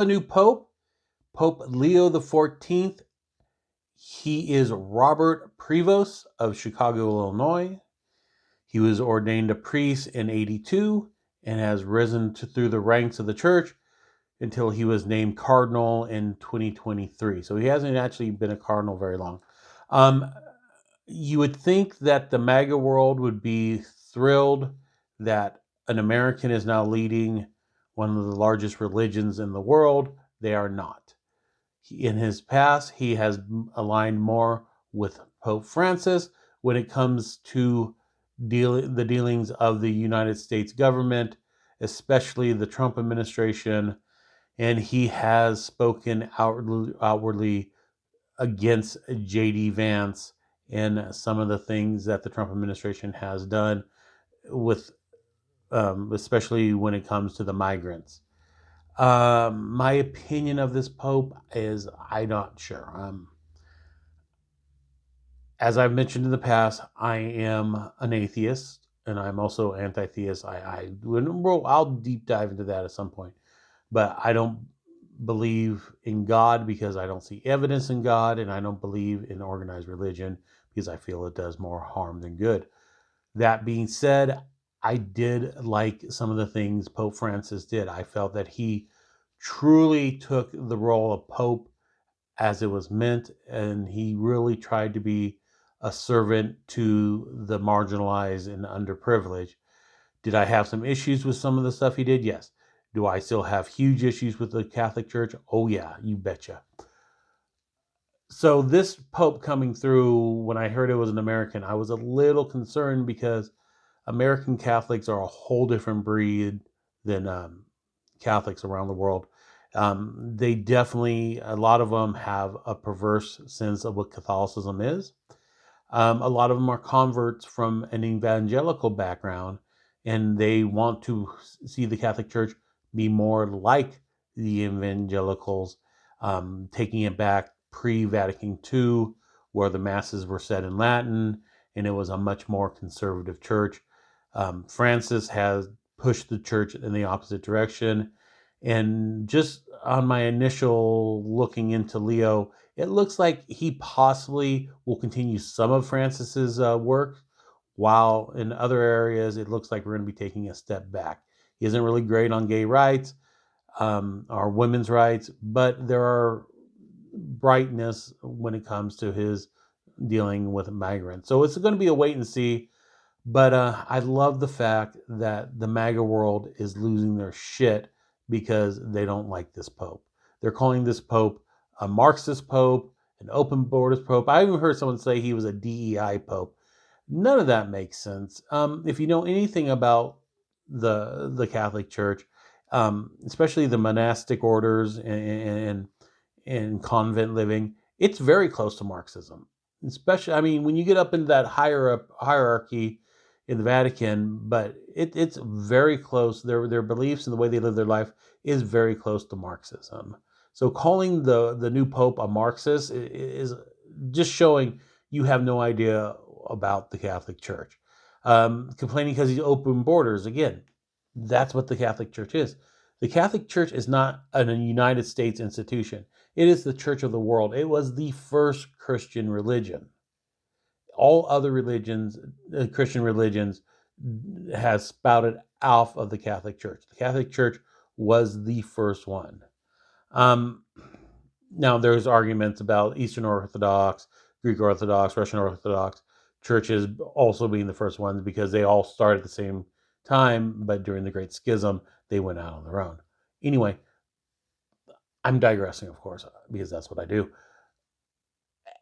A new Pope, Pope Leo XIV. He is Robert Prevost of Chicago, Illinois. He was ordained a priest in 82 and has risen through the ranks of the church until he was named cardinal in 2023. So he hasn't actually been a cardinal very long. Um, you would think that the MAGA world would be thrilled that an American is now leading one of the largest religions in the world. They are not. In his past, he has aligned more with Pope Francis when it comes to the dealings of the United States government, especially the Trump administration, and he has spoken outwardly against J.D. Vance and some of the things that the Trump administration has done with, especially when it comes to the migrants. My opinion of this Pope is I'm not sure. As I've mentioned in the past, I am an atheist and I'm also anti-theist. I'll deep dive into that at some point, but I don't believe in God because I don't see evidence in God, and I don't believe in organized religion because I feel it does more harm than good. That being said, I did like some of the things Pope Francis did. I felt that he truly took the role of Pope as it was meant, and he really tried to be a servant to the marginalized and underprivileged. Did I have some issues with some of the stuff he did? Yes. Do I still have huge issues with the Catholic Church? Oh, yeah, you betcha. So, this Pope coming through, when I heard it was an American, I was a little concerned because American Catholics are a whole different breed than Catholics around the world. They definitely, a lot of them have a perverse sense of what Catholicism is. A lot of them are converts from an evangelical background, and they want to see the Catholic Church be more like the evangelicals, taking it back pre-Vatican II, where the masses were said in Latin, and it was a much more conservative church. Francis has pushed the church in the opposite direction. And just on my initial looking into Leo, it looks like he possibly will continue some of Francis's work, while in other areas it looks like we're going to be taking a step back. He isn't really great on gay rights or women's rights, but there are brightness when it comes to his dealing with migrants. So it's going to be a wait and see. But I love the fact that the MAGA world is losing their shit because they don't like this Pope. They're calling this Pope a Marxist Pope, an open borders Pope. I even heard someone say he was a DEI Pope. None of that makes sense. If you know anything about the Catholic Church, especially the monastic orders and convent living, it's very close to Marxism. Especially, I mean, when you get up into that hierarchy in the Vatican, but it's very close. Their beliefs and the way they live their life is very close to Marxism. So calling the new Pope a Marxist is just showing you have no idea about the Catholic Church. Complaining because he's open borders, again, that's what the Catholic Church is. The Catholic Church is not a United States institution. It is the church of the world. It was the first Christian religion. All other religions, Christian religions, has spouted off of the Catholic Church. The Catholic Church was the first one. Um, Now, there's arguments about Eastern Orthodox, Greek Orthodox, Russian Orthodox churches also being the first ones because they all started at the same time, but during the Great Schism, they went out on their own. Anyway, I'm digressing, of course, because that's what I do.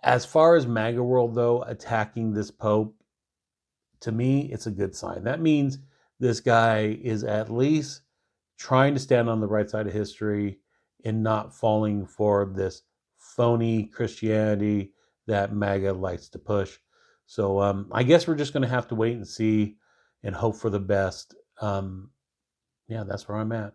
As far as MAGA world, though, attacking this Pope, to me, it's a good sign. That means this guy is at least trying to stand on the right side of history and not falling for this phony Christianity that MAGA likes to push. So I guess we're just going to have to wait and see and hope for the best. Yeah, that's where I'm at.